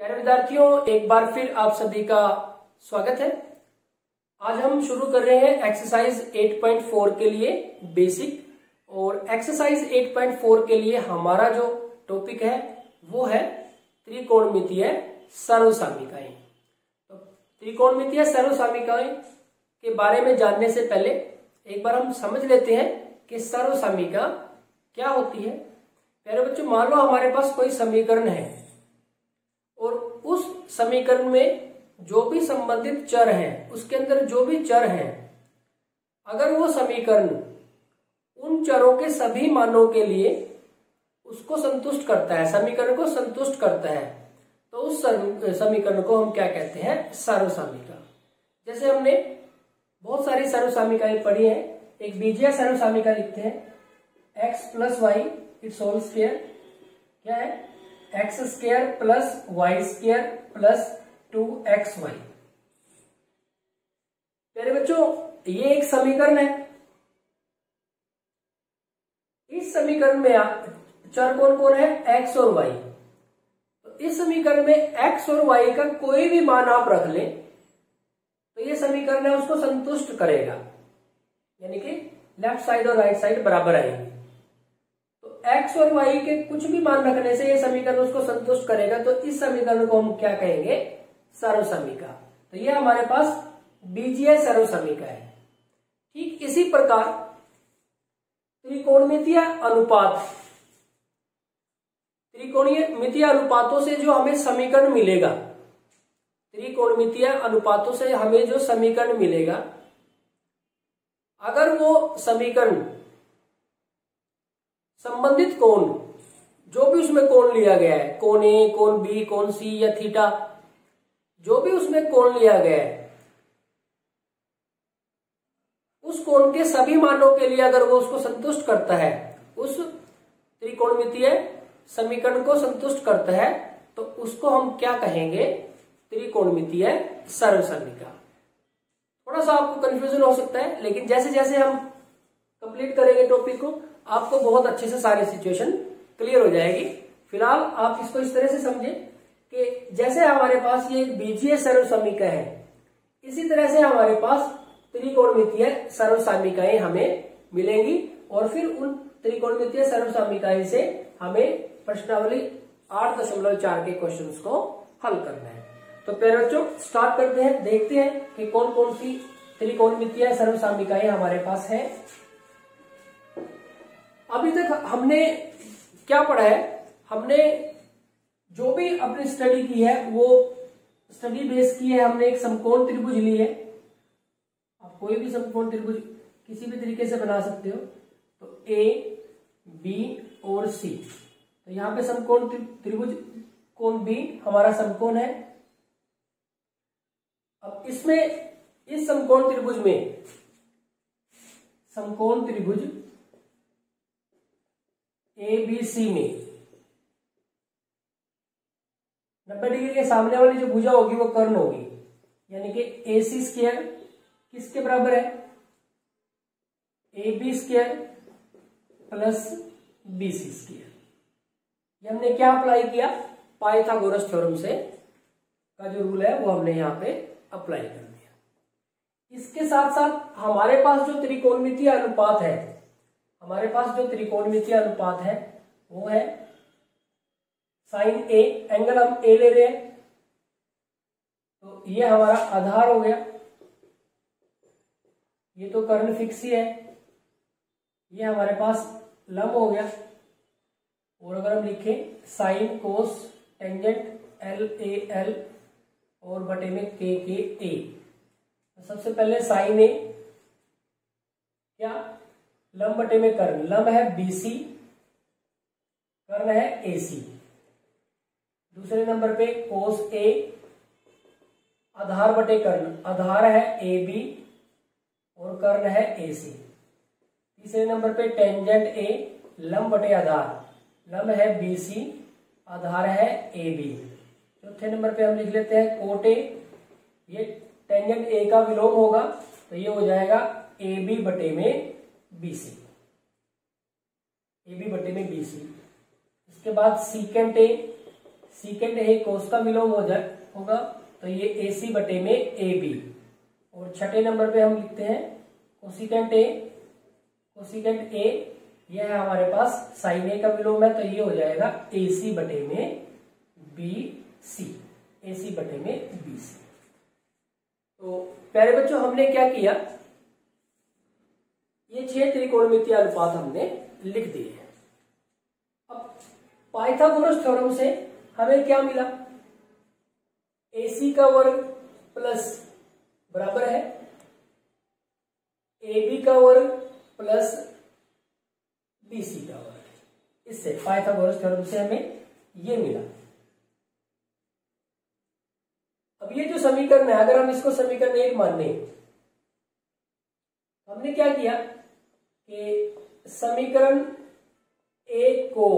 प्यारे विद्यार्थियों, एक बार फिर आप सभी का स्वागत है। आज हम शुरू कर रहे हैं एक्सरसाइज 8.4 के लिए बेसिक, और एक्सरसाइज 8.4 के लिए हमारा जो टॉपिक है वो है त्रिकोणमितीय सर्वसामिकाएं। तो त्रिकोणमितीय सर्वसामिकाएं के बारे में जानने से पहले एक बार हम समझ लेते हैं कि सर्वसामिका क्या होती है। प्यारे बच्चों, मान लो हमारे पास कोई समीकरण है और उस समीकरण में जो भी संबंधित चर हैं, उसके अंदर जो भी चर हैं, अगर वो समीकरण उन चरों के सभी मानों के लिए उसको संतुष्ट करता है, समीकरण को संतुष्ट करता है, तो उस समीकरण को हम क्या कहते हैं? सर्वसामिका। जैसे हमने बहुत सारी सर्वसामिकाएं पढ़ी हैं। एक बीजीय सर्वसामिका लिखते हैं, x plus Y it's whole square क्या है? X square plus Y square plus 2xy। प्यारे बच्चों, ये एक समीकरण है। इस समीकरण में चर कौन कौन है? x और y। तो इस समीकरण में x और y का कोई भी मान आप रख लें तो ये समीकरण है उसको संतुष्ट करेगा, यानी कि लेफ्ट साइड और राइट साइड बराबर आएंगे। तो x और y के कुछ भी मान रखने से ये समीकरण उसको संतुष्ट करेगा, तो इस समीकरण को हम क्या कहेंगे? सर्वसामिका। तो ये हमारे पास बीजीय सर्वसामिका है। ठीक इसी प्रकार त्रिकोणमितीय अनुपात, त्रिकोणमितीय अनुपातों से जो हमें समीकरण मिलेगा, त्रिकोणमितीय अनुपातों से हमें जो समीकरण मिलेगा, अगर वो समीकरण संबंधित कोण, जो भी उसमें कोण लिया गया है, कोण ए, कोण बी, कोण सी या थीटा, जो भी उसमें कोण लिया गया है, उस कोण के सभी मानों के लिए अगर वो उसको संतुष्ट करता है, उस त्रिकोणमितीय समीकरण को संतुष्ट करता है, तो उसको हम क्या कहेंगे? त्रिकोणमितीय सर्वसामिका। थोड़ा सा आपको कंफ्यूजन हो सकता है, लेकिन जैसे जैसे हम कंप्लीट करेंगे टॉपिक को, आपको बहुत अच्छे से सारी सिचुएशन क्लियर हो जाएगी। फिलहाल आप इसको इस तरह से समझे कि जैसे हमारे पास ये बीजीय सर्वसामिका है, इसी तरह से हमारे पास त्रिकोणमितीय सर्वसामिकाएं हमें मिलेंगी, और फिर उन त्रिकोणमितीय सर्वसामिकाएं से हमें प्रश्नावली 8.4 के क्वेश्चंस को हल करना है। तो प्यारे बच्चों, स्टार्ट करते हैं, देखते हैं कि कौन कौन सी त्रिकोणमितीय सर्वसामिकाएं हमारे पास है। अभी तक हमने क्या पढ़ा है? हमने जो भी अपनी स्टडी की है वो स्टडी बेस की है। हमने एक समकोण त्रिभुज ली है। आप कोई भी समकोण त्रिभुज किसी भी तरीके से बना सकते हो। तो ए, बी और सी, तो यहां पे समकोण त्रिभुज कोण बी हमारा समकोण है। अब इसमें, इस समकोण त्रिभुज में, समकोण त्रिभुज ए बी सी में 90 डिग्री के सामने वाली जो भुजा होगी वो कर्ण होगी, यानी कि ए सी स्क्वायर किसके बराबर है? A B square plus B C square. ये हमने क्या अप्लाई किया? पाइथागोरस थ्योरम से का जो रूल है वो हमने यहाँ पे अप्लाई कर दिया। इसके साथ साथ हमारे पास जो त्रिकोणमितीय अनुपात है, हमारे पास जो त्रिकोणमितीय अनुपात है वो है साइन ए। एंगल हम ए ले रहे हैं, तो ये हमारा आधार हो गया। ये तो कर्ण फिक्स ही है। ये हमारे पास लंब हो गया। और अगर हम लिखें sine cos tangent L A L और बटे में के ए, तो सबसे पहले साइन ए क्या? लंब बटे में कर्ण। लंब है बीसी, कर्ण है एसी। दूसरे नंबर पे कोस ए, आधार बटे कर्ण। आधार है ए बी और कर्ण है एसी। तीसरे नंबर पे टेंजेंट ए, लंब बटे आधार। लंब है बीसी, आधार है ए बी। चौथे नंबर पे हम लिख लेते हैं कोट ए। ये टेंजेंट ए का विलोम होगा, तो ये हो जाएगा ए बी बटे में बीसी। ए बी बटे में बीसी। इसके बाद सीकेंट ए, सीकेंड ए कोस का विलोम होगा, तो ये AC बटे में AB। और छठे नंबर पे हम लिखते हैं कोसिकेंट ए, यह है हमारे पास साइन ए का विलोम है, तो ये हो जाएगा AC बटे में BC, AC बटे में BC। तो प्यारे बच्चों, हमने क्या किया, ये 6 त्रिकोणमितीय अनुपात हमने लिख दिए हैं। अब पाइथागोरस थ्योरम से हमें क्या मिला, AC का वर्ग प्लस बराबर है AB का वर्ग प्लस BC का वर्ग। इससे पाइथागोरस थ्योरम से हमें ये मिला। अब ये जो समीकरण है, अगर हम इसको समीकरण 1 मान लें, हमने क्या किया कि समीकरण 1 को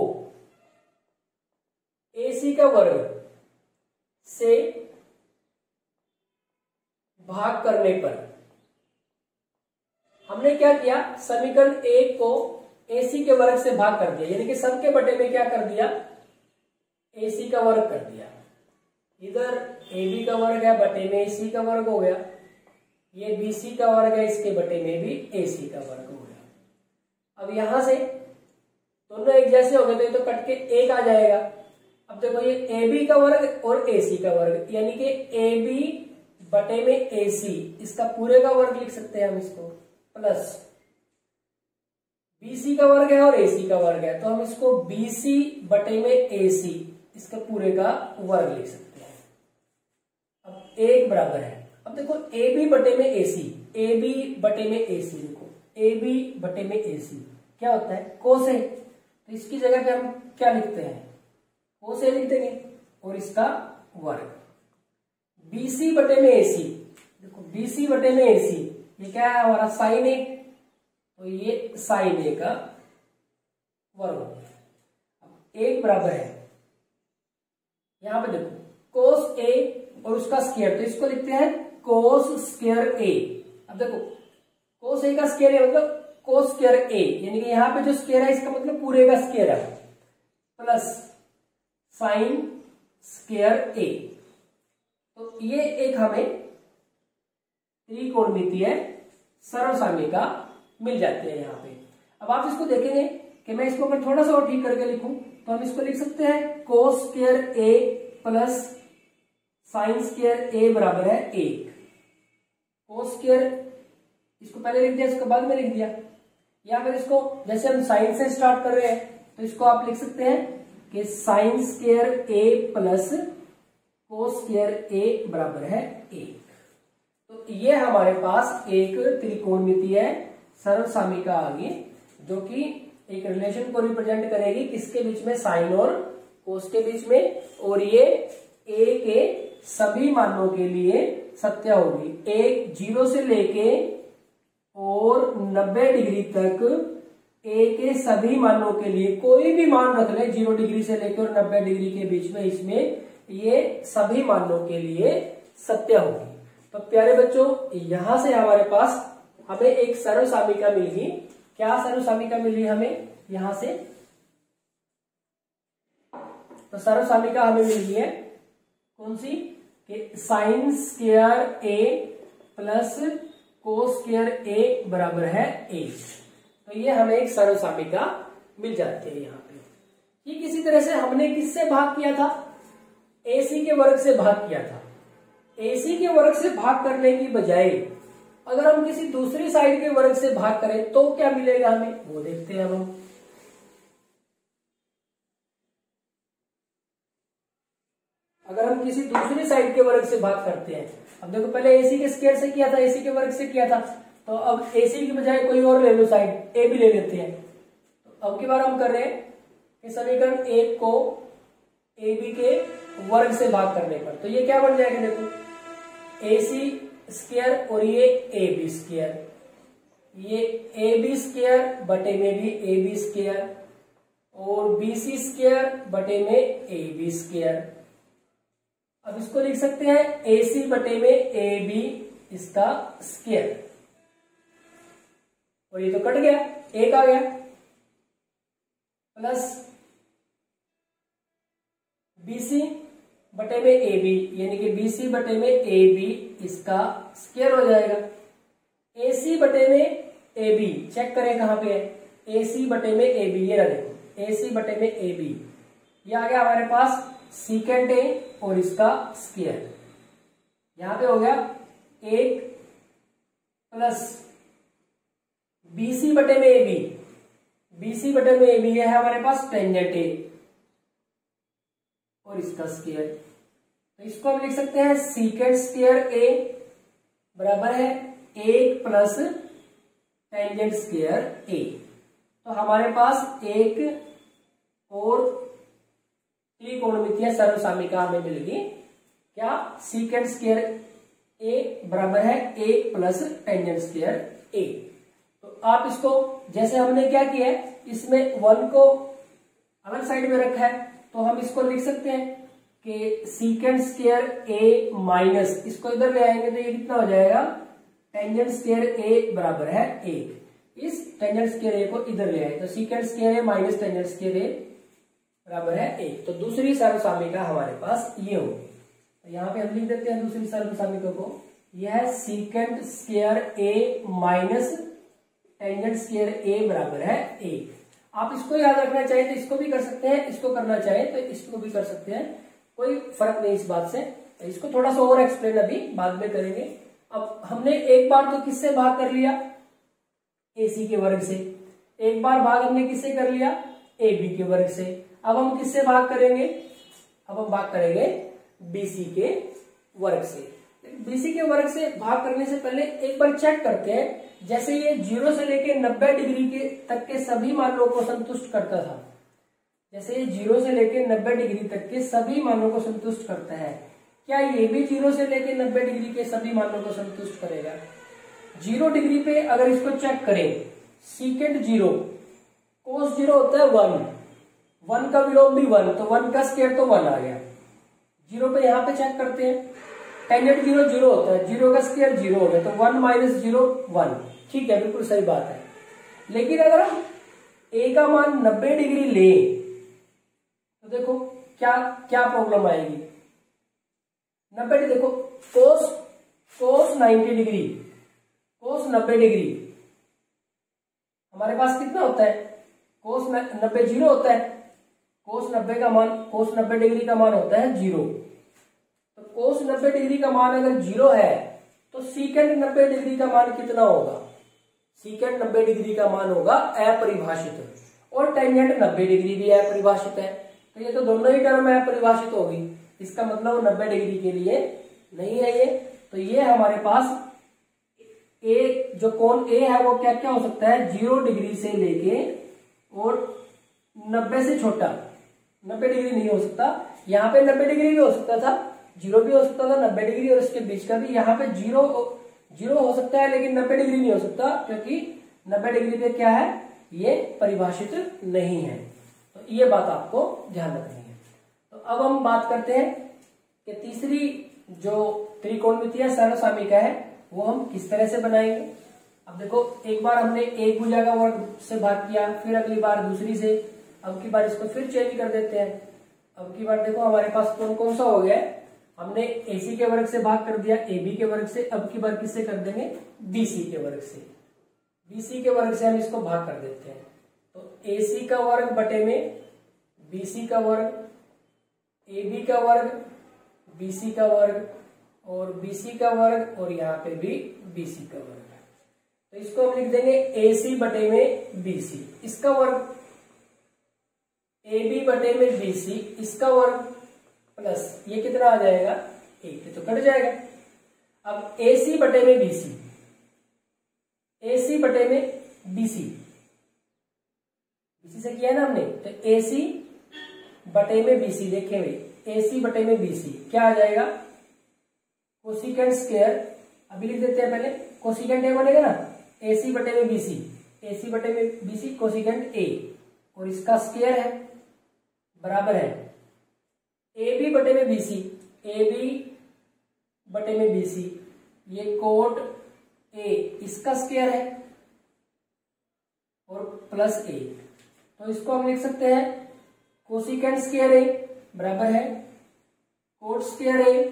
AC का वर्ग से भाग करने पर हमने क्या किया, समीकरण 1 को AC के वर्ग से भाग कर दिया, यानी कि सबके बटे में क्या कर दिया, AC का वर्ग कर दिया। इधर AB का वर्ग है, बटे में AC का वर्ग हो गया, ये BC का वर्ग है, इसके बटे में भी AC का वर्ग हो गया। अब यहां से दोनों एक जैसे हो गए तो कट के 1 आ जाएगा। अब देखो ये AB का वर्ग और AC का वर्ग, यानी कि AB बटे में AC, इसका पूरे का वर्ग लिख सकते हैं हम इसको, प्लस BC का वर्ग है और AC का वर्ग है, तो हम इसको BC बटे में AC, इसका पूरे का वर्ग लिख सकते हैं। अब 1 बराबर है, अब देखो AB बटे में AC, AB बटे में AC, देखो AB बटे में AC क्या होता है, कोस है, तो इसकी जगह पे हम क्या लिखते हैं, कोस ए लिख देंगे और इसका वर्ग। BC बटे में AC, देखो BC बटे में AC ये क्या है हमारा साइन ए, तो ये साइन ए का वर्ग। 1 बराबर है, यहां पे देखो कोस ए और उसका स्क्वायर, तो इसको लिखते हैं कोस स्क्वायर ए। अब देखो कोस ए का स्क्वायर है मतलब कोस स्क्वायर ए, यानी कि यहां पे जो स्क्वायर है इसका मतलब पूरे का स्क्वायर है, प्लस साइन स्क्वायर ए। तो ये एक हमें त्रिकोणमितीय सर्वसाम्यिका मिल जाती है यहाँ पे। अब आप इसको देखेंगे कि मैं इसको अगर थोड़ा सा और ठीक करके लिखूं तो हम इसको लिख सकते हैं कोस स्क्वायर ए प्लस साइन स्क्वायर ए बराबर है 1। कोस स्क्वायर इसको पहले लिख दिया, इसको बाद में लिख दिया, या फिर इसको जैसे हम साइन से स्टार्ट कर रहे हैं तो इसको आप लिख सकते हैं कि साइन स्क्वायर ए प्लस कोस स्क्वायर ए बराबर है 1। तो ये हमारे पास एक त्रिकोणमितीय सर्वसाम्यिका आ गई, जो कि एक रिलेशन को रिप्रेजेंट करेगी किसके बीच में, साइन और कोस के बीच में, और ये ए के सभी मानों के लिए सत्य होगी। एक 0 से लेके और 90 डिग्री तक ए के सभी मानों के लिए कोई भी मान रख ले, 0 डिग्री से लेकर और 90 डिग्री के बीच में, इसमें ये सभी मानों के लिए सत्य होगी। तो प्यारे बच्चों, यहां से हमारे पास हमें एक सर्वसाम्यिका मिल गई। क्या सर्वसाम्यिका मिली हमें यहां से, तो सर्वसाम्यिका हमें मिल गई है कौन सी, कि साइन स्क्वायर ए प्लस कोस स्क्वायर ए बराबर है 1। तो ये हमें एक सर्वसाम्यिका मिल जाती है यहाँ पे। ये किसी तरह से हमने किससे भाग किया था, AC के वर्ग से भाग किया था। AC के वर्ग से भाग करने की बजाय अगर हम किसी दूसरी साइड के वर्ग से भाग करें तो क्या मिलेगा हमें, वो देखते हैं हम। अगर हम किसी दूसरी साइड के वर्ग से भाग करते हैं, अब देखो पहले AC के स्क्वायर से किया था, AC के वर्ग से किया था, तो अब AC की बजाय कोई और ले लो साइड, A भी ले लेते हैं। तो अब की बार हम कर रहे हैं कि समीकरण 1 को AB के वर्ग से भाग करने पर, तो ये क्या बन जाएगा, देखो AC स्क्वायर और ये AB स्क्वायर, ये AB स्क्वायर बटे में भी AB स्क्वायर और BC स्क्वायर बटे में AB स्क्वायर। अब इसको लिख सकते हैं AC बटे में AB इसका स्क्वायर, और ये तो कट गया, 1 आ गया, प्लस BC बटे में AB, यानी कि BC बटे में AB इसका स्क्वायर हो जाएगा। AC बटे में AB, चेक करें कहां पे है, AC बटे में AB, ये रहा देखो AC बटे में AB, ये आ गया हमारे पास सीकेंट A और इसका स्क्वायर, यहां पे हो गया 1 प्लस BC बटे में AB, BC बटे में AB ये है हमारे पास टेंजेंट A और इसका स्क्वायर, तो इसको हम लिख सकते हैं सीकेंट स्क्वायर A बराबर है 1 प्लस टेंजेंट स्क्वायर A। तो हमारे पास एक और त्रिकोणमितीय सर्वसामिका हमें मिल गई, क्या, सीकेंट स्क्वायर A बराबर है 1 प्लस टेंजेंट स्क्वायर A। तो आप इसको, जैसे हमने क्या किया है, इसमें 1 को अलग साइड में रखा है, तो हम इसको लिख सकते हैं कि सीकेंट स्क्वायर A माइनस, इसको इधर ले आएंगे तो ये कितना हो जाएगा, टेंजेंट स्क्वायर A बराबर है 1, इस टेंजेंट स्क्वायर A को इधर ले आए तो secant square A minus tangent square A बराबर है 1। तो दूसरी सर्वसामिका हमारे पास ये हो, तो यहाँ पे हम लिख देते हैं दूसरी सर्वसामिका को, यह है secant square A minus tangent square A बराबर है 1। आप इसको याद रखना चाहे तो इसको भी कर सकते हैं, इसको करना चाहे तो इसको भी कर सकते हैं, कोई फर्क नहीं इस बात से। इसको थोड़ा सा और एक्सप्लेन अभी बाद में करेंगे। अब हमने एक बार तो किससे भाग कर लिया, AC के वर्ग से, एक बार भाग हमने किससे कर लिया, AB के वर्ग से। अब हम किससे भाग करेंगे, अब हम भाग करेंगे BC के वर्ग से। BC के वर्ग से भाग करने से पहले एक बार चेक करते हैं, जैसे ये 0 से लेके 90 डिग्री के तक के सभी मानों को संतुष्ट करता था, जैसे ये 0 से लेके 90 डिग्री तक के सभी मानों को संतुष्ट करता है, क्या ये भी 0 से लेके 90 डिग्री के सभी मानों को संतुष्ट करेगा। 0 डिग्री पे अगर इसको चेक करें, सीकेंट 0 कोस 0 होता है 1 का विलोम भी 1, तो 1 का स्क्वायर तो 1 आ गया। 0 पे यहाँ पे चेक करते हैं, टेंजेंट 0 होता है, 0 का स्क्वायर 0 हो गया, तो 1 माइनस 0 1, ठीक है, बिल्कुल सही बात है। लेकिन अगर हम A का मान 90 डिग्री ले तो देखो क्या क्या प्रॉब्लम आएगी। 90 देखो, कोस 90 डिग्री, कोस 90 डिग्री हमारे पास कितना होता है, कोस 90 0 होता है, कोस 90 का मान, कोस 90 डिग्री का मान होता है 0। तो कोस 90 डिग्री का मान अगर 0 है तो सीकेंट 90 डिग्री का मान कितना होगा, सीकेंट 90 डिग्री का मान होगा अपरिभाषित, और टेंजेंट 90 डिग्री भी अपरिभाषित है, तो ये तो दोनों ही टर्म अपरिभाषित होगी, इसका मतलब 90 डिग्री के लिए नहीं है ये। तो ये हमारे पास ए, जो कोण A है वो क्या क्या हो सकता है, 0 डिग्री से लेके और 90 से छोटा, 90 डिग्री नहीं हो सकता, यहाँ पे 90 डिग्री भी हो सकता था, 0 भी हो सकता था, 90 डिग्री और इसके बीच का भी, यहाँ पे 0 हो सकता है लेकिन 90 डिग्री नहीं हो सकता, क्योंकि 90 डिग्री पे क्या है, ये परिभाषित नहीं है। तो ये बात आपको ध्यान रखनी है। तो अब हम बात करते हैं कि तीसरी जो त्रिकोणमितीय सर्वसामिका है वो हम किस तरह से बनाएंगे। अब देखो, एक बार हमने एक भुजा का वर्ग से भाग किया, फिर अगली बार दूसरी से, अब की बार इसको फिर चेंज कर देते हैं। अब की बार देखो हमारे पास कौन कौन सा हो गया है, हमने AC के वर्ग से भाग कर दिया, AB के वर्ग से, अब की बार किससे कर देंगे, BC के वर्ग से। BC के वर्ग से हम इसको भाग कर देते हैं, तो AC का वर्ग बटे में BC का वर्ग, AB का वर्ग, BC का वर्ग और BC का वर्ग, और यहाँ पे भी BC का वर्ग। तो इसको हम लिख देंगे AC बटे में BC, इसका वर्ग, AB बटे में BC इसका वर्ग, प्लस ये कितना आ जाएगा, 1, तो कट जाएगा। अब AC बटे में BC, AC बटे में BC, BC से किया है ना हमने, तो AC बटे में BC, देखें भाई AC बटे में BC क्या आ जाएगा, कोसिकेंट स्क्वायर, अभी लिख देते हैं पहले, कोसिकेंट A बनेगा ना, AC बटे में BC, AC बटे में BC कोसिकेंट A, और इसका स्क्वायर है बराबर है AB बटे में BC, AB बटे में BC, ये कोट A इसका स्क्वायर है और प्लस 1, तो इसको हम लिख सकते हैं कोसिकेंट स्क्वायर A बराबर है कोट स्क्वायर ए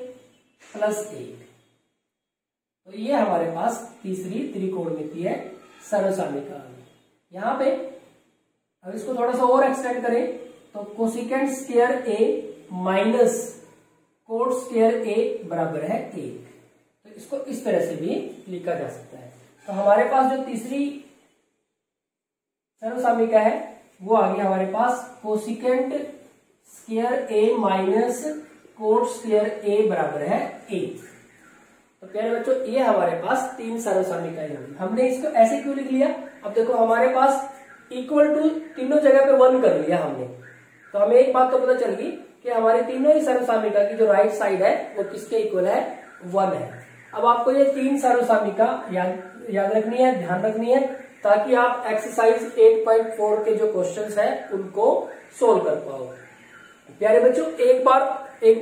प्लस 1। तो ये हमारे पास तीसरी त्रिकोणमिति है सर्वसामिका। यहां पे अब इसको थोड़ा सा और एक्सटेंड करें तो cosecant square A minus cot square ए बराबर है 1। तो इसको इस तरह से भी लिखा जा सकता है। तो हमारे पास जो तीसरी सर्वसामिका है वो आ गई हमारे पास cosecant square A minus cot square ए बराबर है 1। तो प्यारे बच्चों ये हमारे पास तीन सर्वसामिकाएं होंगी। हमने इसको ऐसे क्यों लिख लिया? अब देखो हमारे पास इक्वल टू तीनों जगह पे 1 कर लिया हमने, तो हमें एक बात तो पता चल गई कि हमारी तीनों ही सर्वसामिका की जो राइट साइड है वो किसके इक्वल है? 1 है। अब आपको ये तीन सर्वसामिका याद रखनी है, ध्यान रखनी है, ताकि आप एक्सरसाइज 8.4 के जो क्वेश्चंस है उनको सोल्व कर पाओ। प्यारे बच्चों एक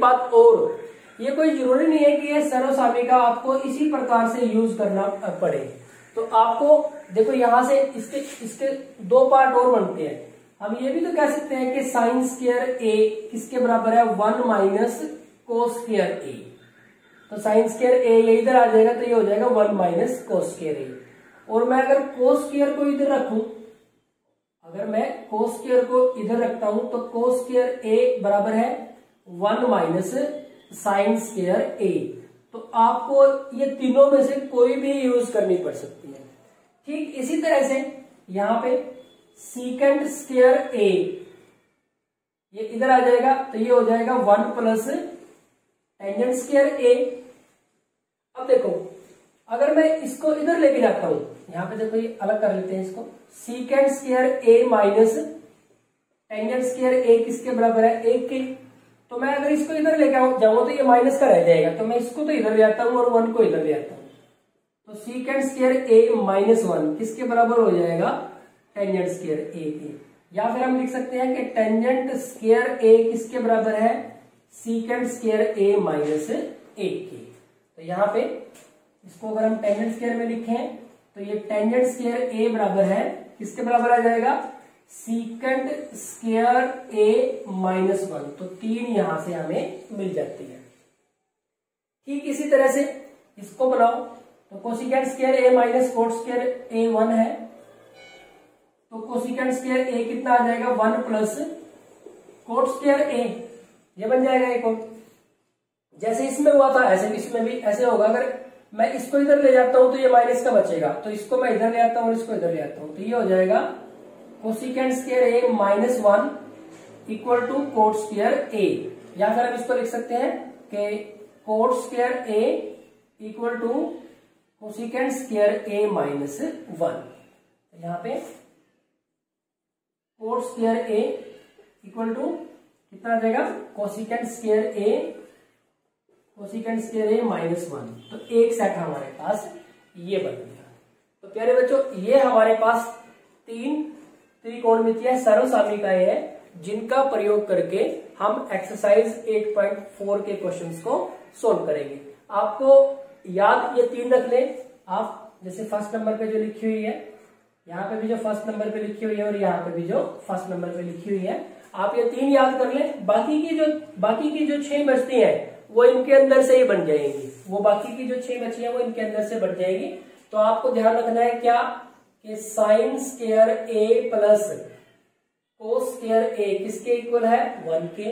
बात और, ये कोई जरूरी नहीं है कि ये सर्वसामिका आपको इसी प्रकार से यूज करना पड़े। तो आपको देखो यहां से इसके दो पार्ट और बनते हैं। हम ये भी तो कह सकते हैं कि साइन स्क्वायर ए किसके बराबर है? 1 माइनस कोस स्क्वायर ए। तो साइन स्क्वायर ए ये इधर आ जाएगा, तो ये हो जाएगा 1 माइनस कोस स्क्वायर ए। और मैं अगर कोस स्क्वायर को इधर रखूं, अगर मैं कोस स्क्वायर को इधर रखता हूं तो कोस स्क्वायर ए बराबर है 1 माइनस साइन स्क्वायर ए। तो आपको ये तीनों में से कोई भी यूज करनी पड़ सकती है। ठीक इसी तरह से यहां पे सीकेंट स्क्वायर ए ये इधर आ जाएगा, तो ये हो जाएगा 1 प्लस टेंजेंट स्क्वायर ए। अब देखो अगर मैं इसको इधर लेके जाता हूं, यहां पे देखो ये अलग कर लेते हैं इसको, secant square A minus tangent square ए किसके बराबर है? 1 के। तो मैं अगर इसको इधर लेके जाऊंगा तो ये माइनस का रह जाएगा, तो मैं इसको तो इधर ले आता हूं और 1 को इधर ले आता हूं। तो सीकेंट स्क्वायर ए माइनस 1 किसके बराबर हो जाएगा? टेंजेंट स्क्वायर ए के। या फिर हम लिख सकते हैं कि टेंजेंट स्क्वायर ए किसके बराबर है? सीकेंट स्क्वायर ए माइनस 1 के। तो यहाँ पे इसको अगर हम टेंजेंट स्क्वायर में लिखें तो ये टेंजेंट स्क्वायर ए बराबर है किसके बराबर आ जाएगा? Secant square A minus 1। तो 3 यहां से हमें मिल जाती है। ठीक इसी तरह से इसको बनाओ तो cosecant square A minus cot square ए 1 है, तो कोसिकेंट स्क्वायर ए कितना आ जाएगा? 1 प्लस कोट स्क्वायर ए, ये बन जाएगा एक और। जैसे इसमें हुआ था ऐसे इसमें भी ऐसे होगा। अगर मैं इसको इधर ले जाता हूं तो ये माइनस का बचेगा, तो इसको मैं इधर ले आता हूं और इसको इधर ले आता हूं, तो ये हो जाएगा cosecant square A minus 1 equal to cot square A. या फिर हम इसको लिख सकते हैं कि cot square A equal to cosecant square A minus 1। यहां पे cot square A equal to कितना आ जाएगा? Cosecant square A minus 1। तो एक सेट हमारे पास ये बन गया। तो प्यारे बच्चों ये हमारे पास तीन त्रिकोणमितीय सर्वसामिकाएं हैं जिनका प्रयोग करके हम एक्सरसाइज 8.4 के क्वेश्चंस को सोल्व करेंगे। आपको याद ये तीन रख लें आप, जैसे फर्स्ट नंबर पे जो लिखी हुई है, यहाँ पे भी जो फर्स्ट नंबर पे लिखी हुई है और यहाँ पे भी जो फर्स्ट नंबर पे लिखी हुई है, आप ये तीन याद कर लें। बाकी की जो 6 बचती हैं वो इनके अंदर से ही बन जाएंगी। वो बाकी की जो 6 बची है वो इनके अंदर से बन जाएगी। तो आपको ध्यान रखना है क्या कि साइन स्क्वायर ए प्लस कोस स्क्वायर ए किसके इक्वल है? 1 के।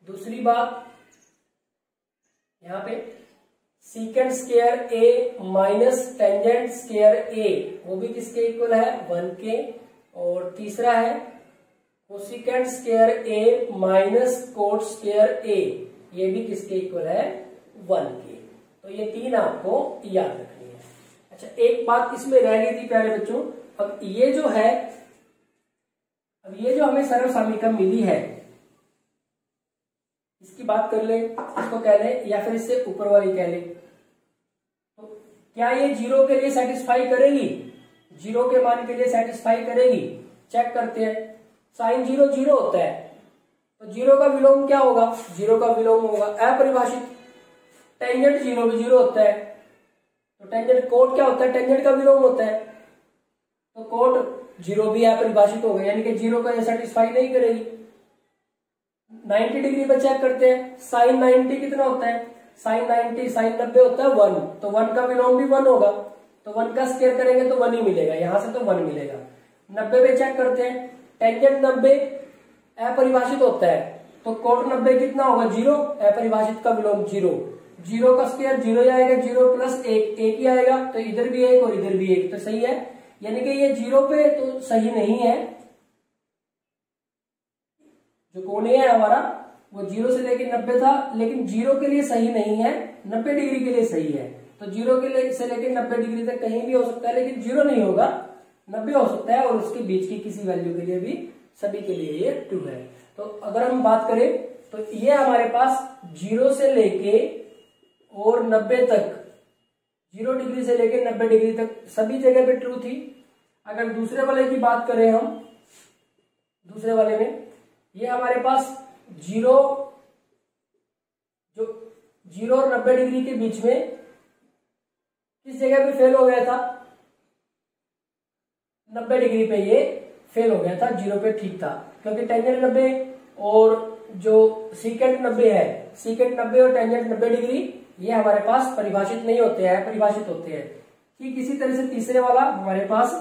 दूसरी बात यहाँ पे secant square A minus tangent square ए वो भी किसके इक्वल है? 1 के। और तीसरा है cosecant square A minus cot square ए, ये भी किसके इक्वल है? 1 के। तो ये तीन आपको याद रखनी है। अच्छा एक बात इसमें रह गई थी प्यारे बच्चों, अब ये जो हमें सर्वसामिका मिली है इसकी बात कर ले, इसको कह ले या फिर इससे ऊपर वाली कह ले, तो क्या ये 0 के लिए सेटिस्फाई करेगी? 0 के मान के लिए सेटिस्फाई करेगी? चेक करते हैं। साइन 0 0 होता है, तो 0 का विलोम क्या होगा? 0 का विलोम होगा अपरिभाषित। टेंजेंट 0 भी 0 होता है, तो टेंजेंट कोट क्या होता है? टेंजेंट का विलोम होता है, तो कोट 0 भी अपरिभाषित होगा, यानी कि 0 का ये सेटिस्फाई नहीं करेगी। 90 डिग्री पे चेक करते हैं, साइन 90 कितना होता है, साइन 90 साइन 90 होता है 1, तो 1 का विलोम भी 1 होगा, तो 1 का स्क्वायर करेंगे तो 1 ही मिलेगा, यहां से तो 1 मिलेगा। 90 पे चेक करते हैं, टेंजेंट 90 अपरिभाषित होता है, तो कोट 90 कितना होगा 0, अपरिभाषित का विलोम 0, 0 का स्क्वायर 0 ही आएगा, 0 प्लस 1 1 ही आएगा, तो इधर भी 1 और इधर भी 1, तो सही है। यानी कि ये 0 पे तो सही नहीं है, जो कोण है हमारा वो 0 से लेकर 90 था, लेकिन 0 के लिए सही नहीं है, 90 डिग्री के लिए सही है। तो 0 के लिए से लेकर 90 डिग्री तक कहीं भी हो सकता है, लेकिन 0 नहीं होगा, 90 हो सकता है, और उसके बीच की किसी वैल्यू के लिए भी, सभी के लिए ये ट्रू है। तो अगर हम बात करें तो ये हमारे पास 0 से लेके और 90 तक, 0 डिग्री से लेकर 90 डिग्री तक सभी जगह पे ट्रू थी। अगर दूसरे वाले की बात करें हम, दूसरे वाले में ये हमारे पास 0 और 90 डिग्री के बीच में किस जगह पे फेल हो गया था, 90 डिग्री पे ये फेल हो गया था, 0 पे ठीक था, क्योंकि टेंजेंट 90 और जो सीकेंट 90 है, सीकेंट 90 और टेंजेंट 90 डिग्री ये हमारे पास परिभाषित नहीं होते हैं, परिभाषित होते हैं। ठीक इसी तरह से तीसरे वाला हमारे पास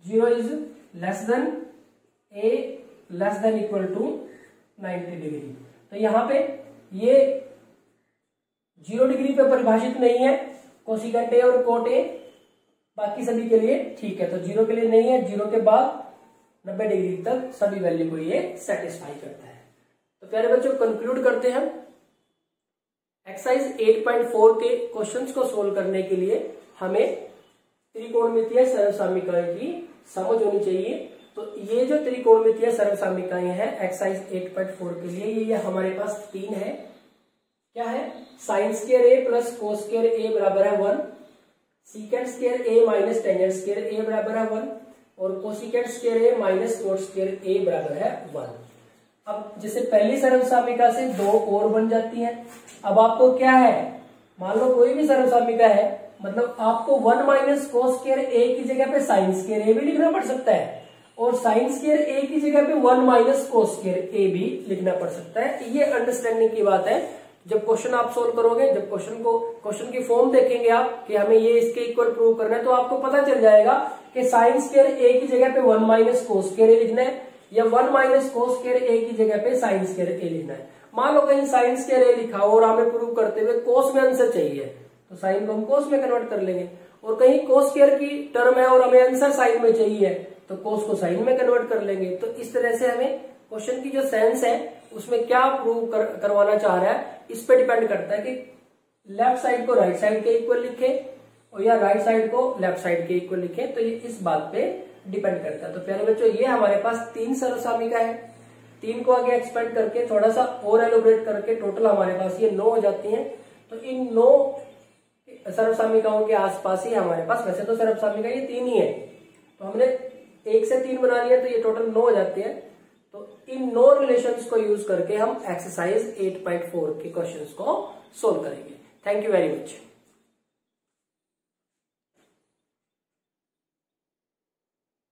0 is less than a less than equal to 90 degree, तो यहाँ पे ये 0 डिग्री पे परिभाषित नहीं है, कोसिकेंट ए और कोट ए बाकी सभी के लिए ठीक है, तो 0 के लिए नहीं है, 0 के बाद 90 डिग्री तक सभी वैल्यू को ये सेटिस्फाई करता है। तो प्यारे बच्चों कंक्लूड करते हैं, एक्सरसाइज 8.4 के क्वेश्चंस को सोल्व करने के लिए हमें त्रिकोणमितीय सर्वसामिकाएं की समझ होनी चाहिए। तो ये जो त्रिकोणमितीय सर्वसामिकाएं हैं एक्सरसाइज 8.4 के लिए, ये हमारे पास 3 है। क्या है, साइन स्क्वायर ए प्लस कोस स्क्वायर ए बराबर है 1, secant square A minus tangent square ए बराबर है 1, और cosecant square A minus cot square ए बराबर है 1। अब जैसे पहली सर्वसामिका से 2 और बन जाती है। अब आपको क्या है, मान लो कोई भी सर्वसामिका है, मतलब आपको 1 माइनस कोस स्क्वायर ए की जगह पे साइन स्क्वायर ए भी लिखना पड़ सकता है, और साइन स्क्वायर ए की जगह पे 1 माइनस कोस स्क्वायर ए भी लिखना पड़ सकता है। ये अंडरस्टैंडिंग की बात है। जब क्वेश्चन आप सोल्व करोगे, जब क्वेश्चन की फॉर्म देखेंगे आप कि हमें ये इसके इक्वल प्रूव करना है, तो आपको पता चल जाएगा कि साइन स्क्वायर ए की जगह पे 1 माइनस कोस स्क्वायर ए लिखना है, या 1 माइनस कोस स्क्वायर ए की जगह पे साइन स्क्वायर ए लिखना है। मान लो कहीं साइन स्क्वायर ए लिखा हो और हमें प्रूव करते हुए कोस में आंसर चाहिए, तो साइन को हम कोस में कन्वर्ट कर लेंगे, और कहीं कोस स्क्वायर की टर्म है और हमें आंसर साइन में चाहिए, तो कोस को साइन में कन्वर्ट कर लेंगे। तो इस तरह से हमें क्वेश्चन की जो सेंस है उसमें क्या प्रूव करवाना चाह रहा है, इस पे डिपेंड करता है कि लेफ्ट साइड को राइट साइड के इक्वल लिखे और या राइट साइड को लेफ्ट साइड के इक्वल लिखे, तो ये इस बात पे डिपेंड करता है। तो प्यारे बच्चों ये हमारे पास 3 सर्वसामिका है, 3 को आगे एक्सपेंड करके थोड़ा सा और एलोबरेट करके टोटल हमारे पास ये 9 हो जाती हैं। तो इन 9 सर्वसामिकाओं के आसपास ही हमारे पास, वैसे तो सर्वसामिका ये 3 ही है, तो हमने 1 से 3 बना लिया, तो ये टोटल 9 हो जाती है। तो इन 9 रिलेशंस को यूज करके हम एक्सरसाइज 8.4 के क्वेश्चंस को सोल्व करेंगे। Thank you very much.